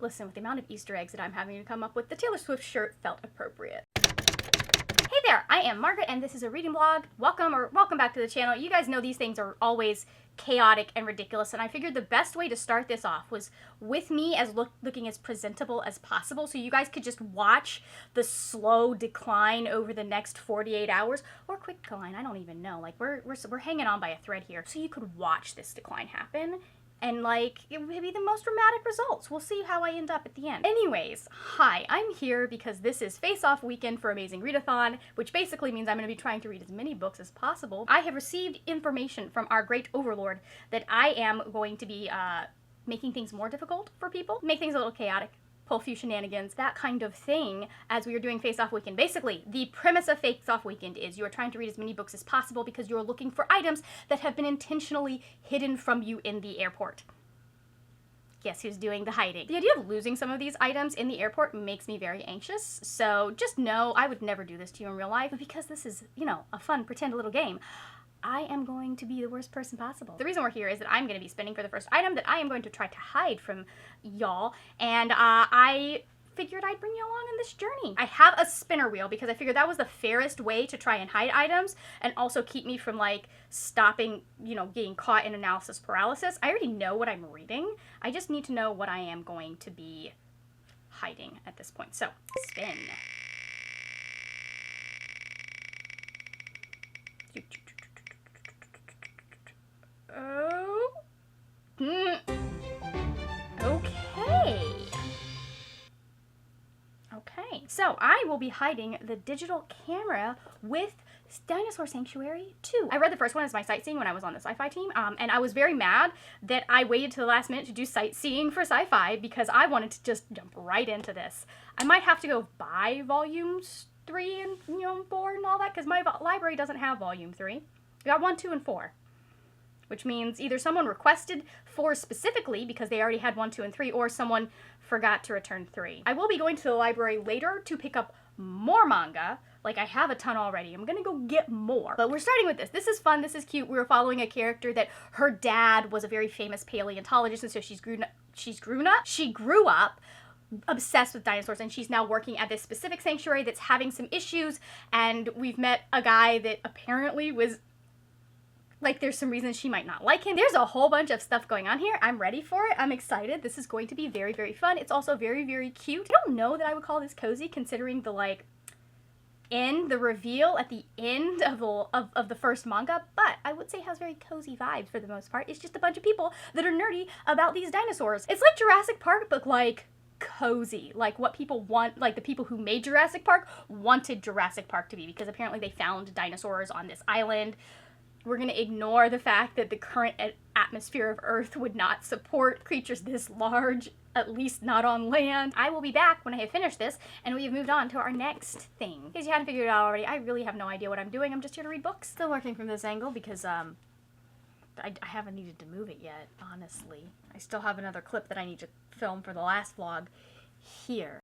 listen, with the amount of Easter eggs that I'm having to come up with, the Taylor Swift shirt felt appropriate. Hey there, I am Margaret, and this is a reading blog. Welcome back to the channel. You guys know these things are always chaotic and ridiculous, and I figured the best way to start this off was with me as looking as presentable as possible, so you guys could just watch the slow decline over the next 48 hours, or quick decline, I don't even know. Like, we're hanging on by a thread here, so you could watch this decline happen. And, like, it would be the most dramatic results. We'll see how I end up at the end. Anyways, hi, I'm here because this is face-off weekend for Amazing Readathon, which basically means I'm going to be trying to read as many books as possible. I have received information from our great overlord that I am going to be making things more difficult for people, make things a little chaotic, pull a few shenanigans, that kind of thing, as we are doing Face-Off Weekend. Basically, the premise of Face-Off Weekend is you are trying to read as many books as possible because you are looking for items that have been intentionally hidden from you in the airport. Guess who's doing the hiding? The idea of losing some of these items in the airport makes me very anxious, so just know I would never do this to you in real life, but because this is, you know, a fun pretend little game, I am going to be the worst person possible. The reason we're here is that I'm going to be spinning for the first item that I am going to try to hide from y'all, and I figured I'd bring you along on this journey. I have a spinner wheel because I figured that was the fairest way to try and hide items and also keep me from, like, stopping, you know, getting caught in analysis paralysis. I already know what I'm reading. I just need to know what I am going to be hiding at this point. So, spin. Oh. Okay, so I will be hiding the digital camera with Dinosaur Sanctuary 2. I read the first one as my sightseeing when I was on the sci-fi team, and I was very mad that I waited to the last minute to do sightseeing for sci-fi because I wanted to just jump right into this. I might have to go buy volumes 3 and, you know, 4 and all that because my library doesn't have volume 3. We got 1, 2, and 4. Which means either someone requested 4 specifically because they already had 1, 2, and 3, or someone forgot to return 3. I will be going to the library later to pick up more manga. Like, I have a ton already. I'm gonna go get more. But we're starting with this. This is fun. This is cute. We're following a character that her dad was a very famous paleontologist, and so she grew up obsessed with dinosaurs, and she's now working at this specific sanctuary that's having some issues, and we've met a guy that apparently was, like, there's some reasons she might not like him. There's a whole bunch of stuff going on here. I'm ready for it. I'm excited. This is going to be very, very fun. It's also very, very cute. I don't know that I would call this cozy considering the, like, the reveal at the end of the first manga, but I would say it has very cozy vibes for the most part. It's just a bunch of people that are nerdy about these dinosaurs. It's like Jurassic Park, but, like, cozy. Like, what people want, like, the people who made Jurassic Park wanted Jurassic Park to be, because apparently they found dinosaurs on this island. We're going to ignore the fact that the current atmosphere of Earth would not support creatures this large, at least not on land. I will be back when I have finished this, and we have moved on to our next thing. In case you hadn't figured it out already, I really have no idea what I'm doing. I'm just here to read books. Still working from this angle because, I haven't needed to move it yet, honestly. I still have another clip that I need to film for the last vlog here.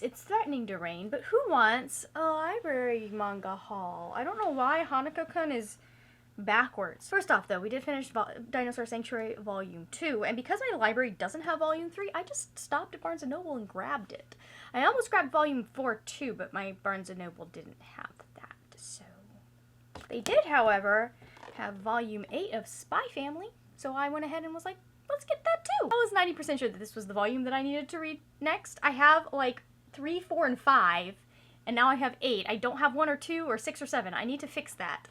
It's threatening to rain, but who wants a library manga haul? I don't know why hanako-kun is backwards. First off, though, we did finish Dinosaur Sanctuary Volume 2, and because my library doesn't have Volume 3, I just stopped at Barnes & Noble and grabbed it. I almost grabbed Volume 4 too, but my Barnes & Noble didn't have that, so... They did, however, have Volume 8 of Spy Family, so I went ahead and was like, let's get that too! I was 90% sure that this was the volume that I needed to read next. I have, like, 3, 4, and 5, and now I have 8. I don't have 1 or 2 or 6 or 7. I need to fix that,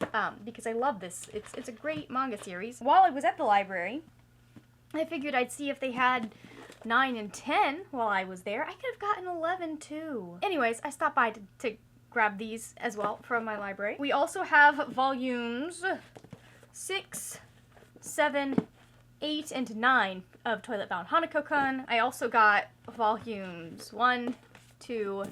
because I love this. It's a great manga series. While I was at the library, I figured I'd see if they had 9 and 10 while I was there. I could have gotten 11 too. Anyways, I stopped by to grab these as well from my library. We also have volumes 6, 7, 8, and 9 of Toilet Bound Hanako-kun. I also got volumes 1, 2,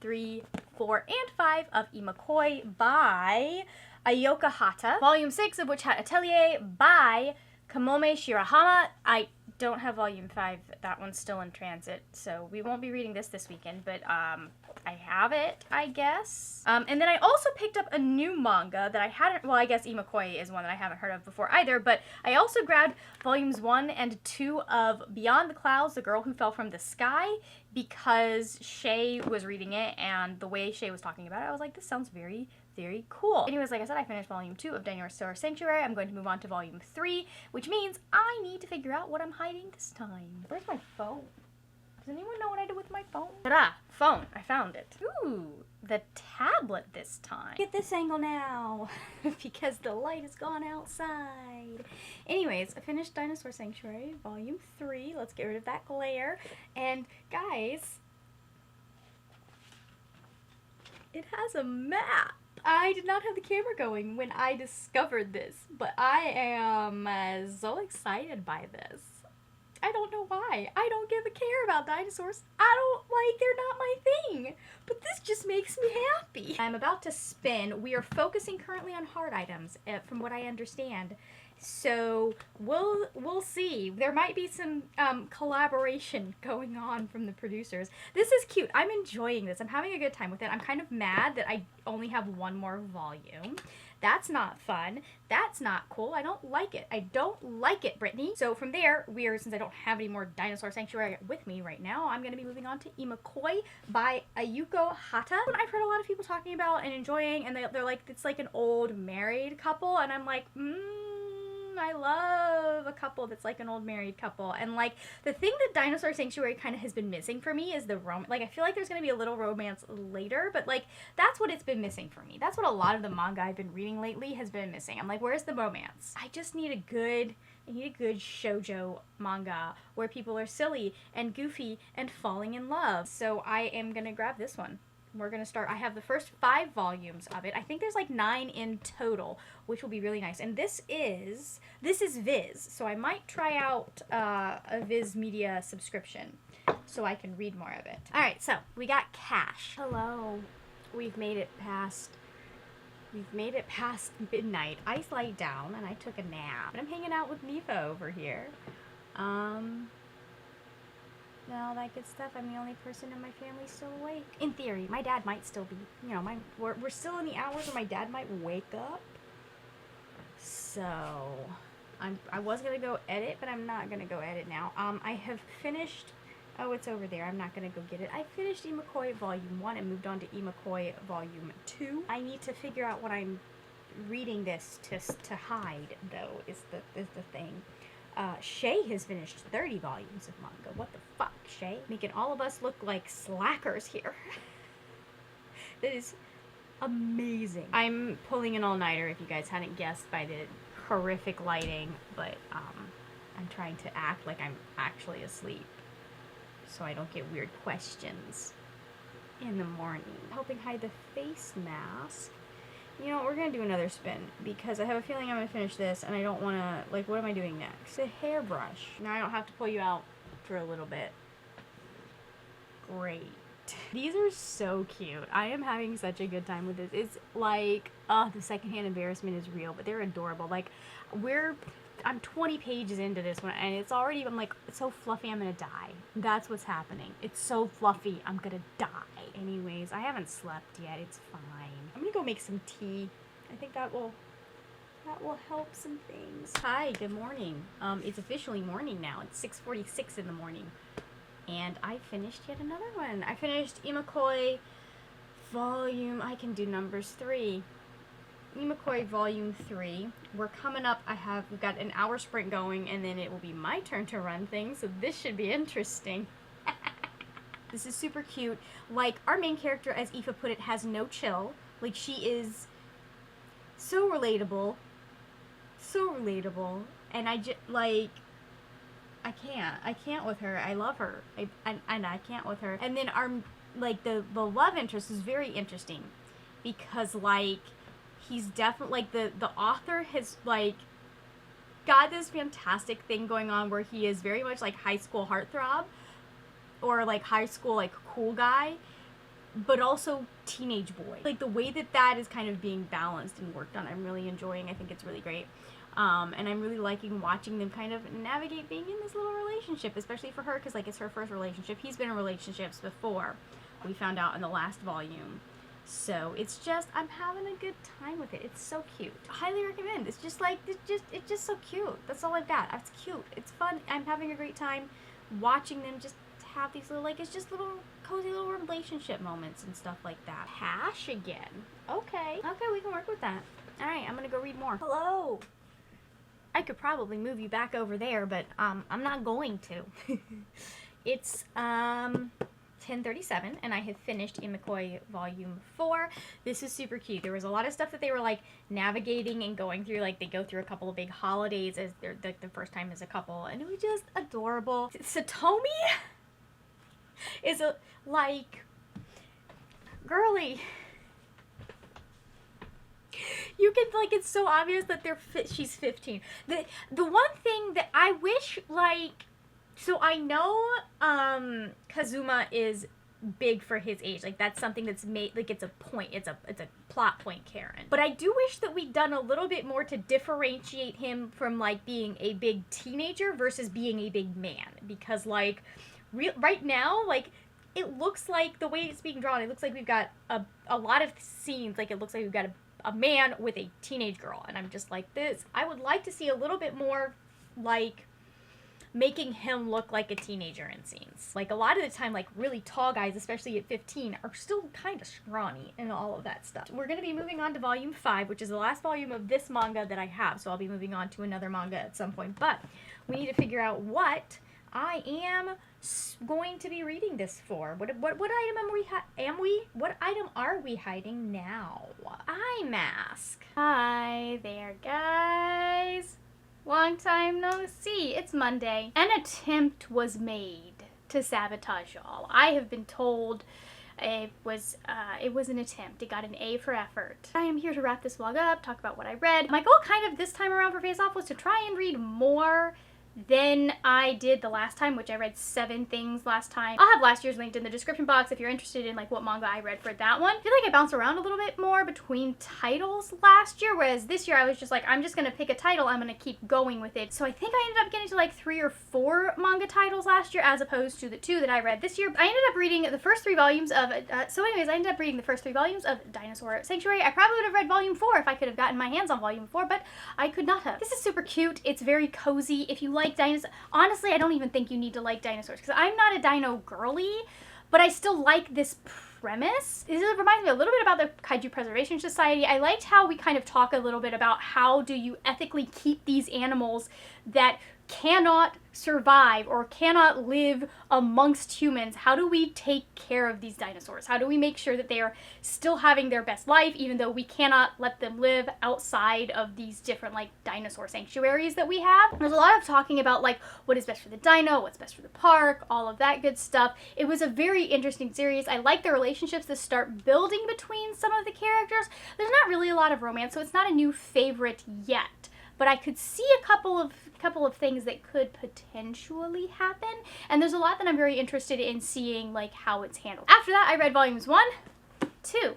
3, 4, and 5 of Imakoi by Ayoka Hata. Volume 6 of Witch Hat Atelier by Kamome Shirahama. I don't have volume 5. That one's still in transit, so we won't be reading this weekend, but I have it, I guess. And then I also picked up a new manga that I hadn't, well, I guess Imakoi is one that I haven't heard of before either, but I also grabbed volumes 1 and 2 of Beyond the Clouds, The Girl Who Fell from the Sky, because Shay was reading it, and the way Shay was talking about it, I was like, this sounds very, very cool. Anyways, like I said, I finished volume 2 of Dinosaur Sanctuary. I'm going to move on to volume 3, which means I need to figure out what I'm hiding this time. Where's my phone? Does anyone know what I did with my phone? Ta-da! Phone. I found it. Ooh, the tablet this time. Get this angle now, because the light has gone outside. Anyways, I finished Dinosaur Sanctuary, volume 3. Let's get rid of that glare. And guys, it has a map. I did not have the camera going when I discovered this, but I am so excited by this. I don't know why. I don't give a care about dinosaurs. They're not my thing. But this just makes me happy. I'm about to spin. We are focusing currently on hard items, from what I understand. So we'll see. There might be some collaboration going on from the producers. This is cute. I'm enjoying this. I'm having a good time with it. I'm kind of mad that I only have one more volume. That's not fun. That's not cool. I don't like it. I don't like it, Brittany. So from there, since I don't have any more Dinosaur Sanctuary with me right now, I'm going to be moving on to Imakoi by Ayuko Hata. I've heard a lot of people talking about and enjoying, and they're like, it's like an old married couple, and I'm like, I love a couple that's like an old married couple. And like the thing that Dinosaur Sanctuary kind of has been missing for me is the romance. Like I feel like there's going to be a little romance later, but like that's what it's been missing for me. That's what a lot of the manga I've been reading lately has been missing. I'm like, where's the romance? I need a good shoujo manga where people are silly and goofy and falling in love. So I am going to grab this one. We're going to start. I have the first 5 volumes of it. I think there's like 9 in total, which will be really nice. And this is Viz, so I might try out a Viz Media subscription so I can read more of it. All right, so we got Cash. Hello. We've made it past midnight. I laid down and I took a nap. And I'm hanging out with Nifa over here. All that good stuff. I'm the only person in my family still awake. In theory, my dad might still be, we're still in the hours where my dad might wake up. So, I was going to go edit, but I'm not going to go edit now. I have finished, it's over there. I'm not going to go get it. I finished Imakoi Volume 1 and moved on to Imakoi Volume 2. I need to figure out what I'm reading this to hide, though, is the thing. Shay has finished 30 volumes of manga. What the fuck, Shay? Making all of us look like slackers here. That is amazing. I'm pulling an all-nighter, if you guys hadn't guessed by the horrific lighting, but I'm trying to act like I'm actually asleep so I don't get weird questions in the morning. Helping hide the face mask. You know, we're going to do another spin, because I have a feeling I'm going to finish this, and I don't want to, like, what am I doing next? A hairbrush. Now I don't have to pull you out for a little bit. Great. These are so cute. I am having such a good time with this. It's like, the secondhand embarrassment is real, but they're adorable. Like, I'm 20 pages into this one, and it's already, I'm like, it's so fluffy, I'm going to die. That's what's happening. It's so fluffy, I'm going to die. Anyways, I haven't slept yet. It's fine. I'm gonna go make some tea. I think that will help some things. Hi, good morning. It's officially morning now. It's 6:46 in the morning. And I finished yet another one. I finished Imakoi Volume, I can do numbers 3. Imakoi Volume 3. We're coming up, we've got an hour sprint going, and then it will be my turn to run things, so this should be interesting. This is super cute. Like, our main character, as Aoife put it, has no chill. Like, she is so relatable. So relatable. And I just, like, I can't with her. I love her. And I can't with her. And then the love interest is very interesting. Because, like, he's definitely, like, the author has, like, got this fantastic thing going on where he is very much, like, high school heartthrob. Or, like, high school, like, cool guy, but also teenage boy. Like, the way that is kind of being balanced and worked on, I'm really enjoying. I think it's really great. And I'm really liking watching them kind of navigate being in this little relationship, especially for her, because, like, it's her first relationship. He's been in relationships before, we found out in the last volume. So it's just, I'm having a good time with it. It's so cute. I highly recommend. It's just like, it's just so cute. That's all I've got. It's cute. It's fun. I'm having a great time watching them just have these little, like, it's just little cozy little relationship moments and stuff like that. Hash again. Okay, we can work with that. All right, I'm gonna go read more. Hello. I could probably move you back over there, but I'm not going to. It's 10:37, and I have finished Imikoi Volume 4. This is super cute. There was a lot of stuff that they were, like, navigating and going through. Like, they go through a couple of big holidays as they're the first time as a couple, and it was just adorable. Satomi is a, like, girly. You can, like, it's so obvious that she's 15. The one thing that I wish, like, so I know Kazuma is big for his age. Like, that's something that's made, like, it's a point. It's a plot point, Karen. But I do wish that we'd done a little bit more to differentiate him from, like, being a big teenager versus being a big man. Because, like, right now, like, it looks like, the way it's being drawn, it looks like we've got a lot of scenes, like, it looks like we've got a man with a teenage girl. And I'm just like, this, I would like to see a little bit more, like, making him look like a teenager in scenes. Like, a lot of the time, like, really tall guys, especially at 15, are still kind of scrawny and all of that stuff. We're going to be moving on to Volume 5, which is the last volume of this manga that I have, so I'll be moving on to another manga at some point. But we need to figure out what I am going to be reading this for. What item are we hiding now? Eye mask. Hi there, guys. Long time no see. It's Monday. An attempt was made to sabotage y'all. I have been told it was an attempt. It got an A for effort. I am here to wrap this vlog up, talk about what I read. My goal kind of this time around for Face Off was to try and read more than I did the last time, which I read 7 things last time. I'll have last year's linked in the description box if you're interested in, like, what manga I read for that one. I feel like I bounced around a little bit more between titles last year, whereas this year I was just like, I'm just gonna pick a title, I'm gonna keep going with it. So I think I ended up getting to like 3 or 4 manga titles last year as opposed to the 2 that I read this year. I ended up reading the first 3 volumes of, I ended up reading the first 3 volumes of Dinosaur Sanctuary. I probably would have read Volume 4 if I could have gotten my hands on Volume 4, but I could not have. This is super cute. It's very cozy. If you like dinosaurs, honestly, I don't even think you need to like dinosaurs, because I'm not a dino girly, but I still like this premise. This reminds me a little bit about the Kaiju Preservation Society. I liked how we kind of talk a little bit about how do you ethically keep these animals that cannot survive or cannot live amongst humans. How do we take care of these dinosaurs? How do we make sure that they are still having their best life, even though we cannot let them live outside of these different, like, dinosaur sanctuaries that we have? There's a lot of talking about, like, what is best for the dino, what's best for the park, all of that good stuff. It was a very interesting series. I like the relationships that start building between some of the characters. There's not really a lot of romance, so it's not a new favorite yet. But I could see a couple of things that could potentially happen, and there's a lot that I'm very interested in seeing, like, how it's handled. After that, I read volumes 1, 2,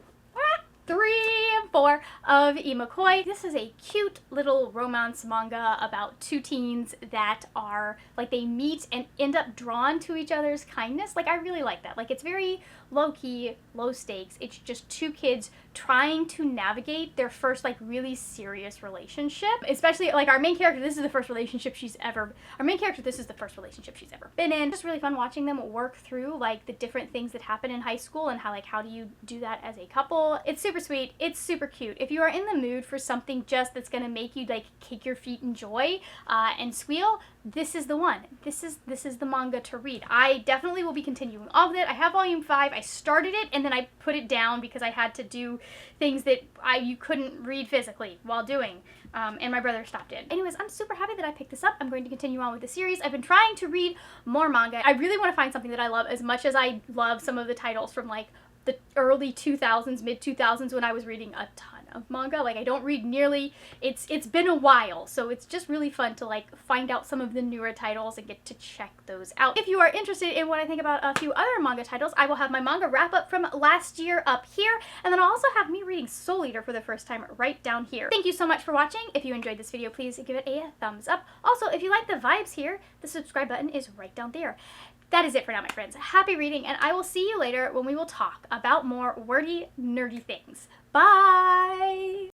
3, and 4 of Imikoi. This is a cute little romance manga about 2 teens that are, like, they meet and end up drawn to each other's kindness. Like, I really like that. Like, it's very low-key, low stakes. It's just 2 kids trying to navigate their first, like, really serious relationship. Especially, like, our main character, this is the first relationship she's ever been in. It's just really fun watching them work through, like, the different things that happen in high school and how, like, how do you do that as a couple. It's super sweet. It's super cute. If you are in the mood for something just that's gonna make you, like, kick your feet in joy and squeal, this is the one. This is the manga to read. I definitely will be continuing on with it. I have volume 5. I started it and then I put it down because I had to do things that you couldn't read physically while doing. And my brother stopped it. Anyways, I'm super happy that I picked this up. I'm going to continue on with the series. I've been trying to read more manga. I really want to find something that I love as much as I love some of the titles from, like, the early 2000s, mid 2000s when I was reading a ton of manga. Like, I don't read nearly, it's been a while, so it's just really fun to like find out some of the newer titles and get to check those out. If you are interested in what I think about a few other manga titles, I will have my manga wrap up from last year up here, and then I'll also have me reading Soul Eater for the first time right down here. Thank you so much for watching. If you enjoyed this video, please give it a thumbs up. Also, if you like the vibes here, the subscribe button is right down there. That is it for now, my friends. Happy reading, and I will see you later when we will talk about more wordy, nerdy things. Bye!